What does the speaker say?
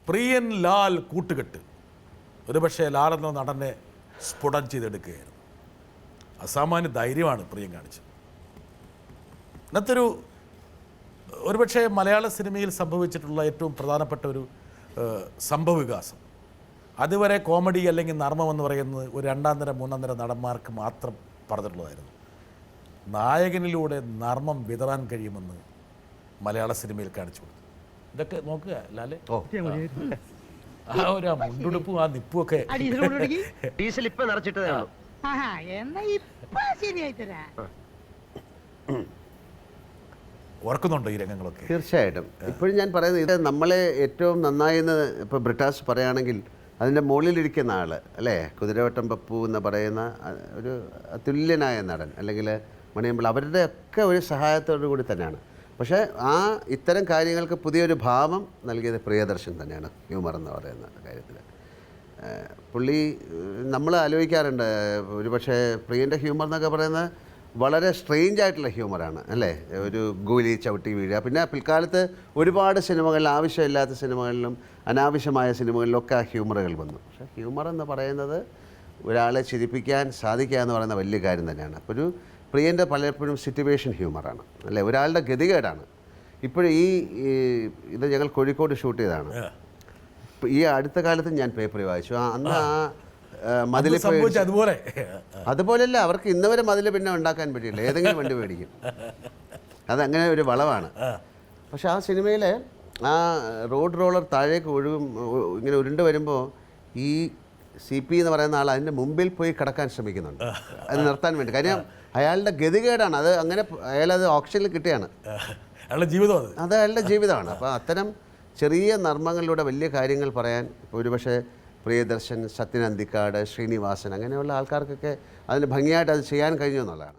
പ്രിയൻ ലാൽ കൂട്ടുകെട്ട് ഒരുപക്ഷെ ലാൽ എന്ന നടനെ സ്ഫുടം ചെയ്തെടുക്കുകയായിരുന്നു. അസാമാന്യ ധൈര്യമാണ് പ്രിയൻ കാണിച്ചത്. ഇന്നത്തെ ഒരുപക്ഷെ മലയാള സിനിമയിൽ സംഭവിച്ചിട്ടുള്ള ഏറ്റവും പ്രധാനപ്പെട്ട ഒരു സംഭവവികാസം, അതുവരെ കോമഡി അല്ലെങ്കിൽ നർമ്മം എന്ന് പറയുന്നത് ഒരു രണ്ടാം തരം മൂന്നാം തരം നടന്മാർക്ക് മാത്രം പറഞ്ഞിട്ടുള്ളതായിരുന്നു. നായകനിലൂടെ നർമ്മം വിതറാൻ കഴിയുമെന്ന് മലയാള സിനിമയിൽ കാണിച്ചു കൊടുത്തു. ഇതൊക്കെ നോക്കുക ലാലെ, ആ ഒരു മുണ്ടുടുപ്പും ആ നിപ്പും ഒക്കെ ഡീസൽ ഇപ്പൊ നിറച്ചിട്ടതേ ഉള്ളൂ. ഓർക്കുന്നുണ്ടോ ഈ രംഗങ്ങളൊക്കെ? തീർച്ചയായിട്ടും. ഇപ്പോഴും ഞാൻ പറയുന്നത് ഇത് നമ്മളെ ഏറ്റവും നന്നായെന്ന് ഇപ്പോൾ ബ്രിട്ടാസ് പറയുകയാണെങ്കിൽ അതിൻ്റെ മുകളിലിരിക്കുന്ന ആൾ അല്ലേ, കുതിരവട്ടം പപ്പു എന്ന് പറയുന്ന ഒരു അതുല്യനായ നടൻ അല്ലെങ്കിൽ മണിയമ്പിള്ള, അവരുടെ ഒക്കെ ഒരു സഹായത്തോടു കൂടി തന്നെയാണ്. പക്ഷേ ഇത്തരം കാര്യങ്ങൾക്ക് പുതിയൊരു ഭാവം നൽകിയത് പ്രിയദർശൻ തന്നെയാണ്. ഹ്യൂമർ എന്ന് പറയുന്ന കാര്യത്തിൽ പുള്ളി നമ്മൾ ആലോചിക്കാറുണ്ട്. ഒരുപക്ഷെ പ്രിയൻ്റെ ഹ്യൂമർ എന്നൊക്കെ പറയുന്നത് വളരെ സ്ട്രെയിഞ്ച് ആയിട്ടുള്ള ഹ്യൂമറാണ് അല്ലേ. ഒരു ഗോലി ചവിട്ടി വീഴുക, പിന്നെ പിൽക്കാലത്ത് ഒരുപാട് സിനിമകളിൽ ആവശ്യമില്ലാത്ത സിനിമകളിലും അനാവശ്യമായ സിനിമകളിലൊക്കെ ആ ഹ്യൂമറുകൾ വന്നു. പക്ഷേ ഹ്യൂമർ എന്ന് പറയുന്നത് ഒരാളെ ചിരിപ്പിക്കാൻ സാധിക്കുക എന്ന് പറയുന്ന വലിയ കാര്യം തന്നെയാണ്. അപ്പോൾ ഒരു പ്രിയൻ്റെ പലപ്പോഴും സിറ്റുവേഷൻ ഹ്യൂമറാണ് അല്ലേ, ഒരാളുടെ ഗതികേടാണ്. ഇപ്പോഴും ഇത് ഞങ്ങൾ കോഴിക്കോട് ഷൂട്ട് ചെയ്തതാണ്. ഈ അടുത്ത കാലത്ത് ഞാൻ പേപ്പറിൽ വായിച്ചു, അന്ന് മതിൽ അതുപോലെയല്ല, അവർക്ക് ഇന്ന് വരെ മതിൽ പിന്നെ ഉണ്ടാക്കാൻ പറ്റിയില്ല, ഏതെങ്കിലും വണ്ടി മേടിക്കും. അതങ്ങനെ ഒരു വളവാണ്. പക്ഷെ ആ സിനിമയിൽ ആ റോഡ് റോളർ താഴേക്ക് ഇങ്ങനെ ഉരുണ്ട് വരുമ്പോൾ ഈ CP എന്ന് പറയുന്ന ആൾ അതിൻ്റെ മുമ്പിൽ പോയി കിടക്കാൻ ശ്രമിക്കുന്നുണ്ട്, അത് നിർത്താൻ വേണ്ടി. കാര്യം അയാളുടെ ഗതികേടാണ് അത്. അങ്ങനെ അയാളത് ഓപ്ഷനിൽ കിട്ടിയാണ്, അയാളുടെ ജീവിതം അത് അയാളുടെ ജീവിതമാണ്. അപ്പോൾ അത്തരം ചെറിയ നർമ്മങ്ങളിലൂടെ വലിയ കാര്യങ്ങൾ പറയാൻ ഇപ്പോൾ ഒരുപക്ഷെ പ്രിയദർശൻ, സത്യൻ അന്തിക്കാട്, ശ്രീനിവാസൻ അങ്ങനെയുള്ള ആൾക്കാർക്കൊക്കെ അതിന് ഭംഗിയായിട്ട് അത് ചെയ്യാൻ കഴിഞ്ഞു എന്നുള്ളതാണ്.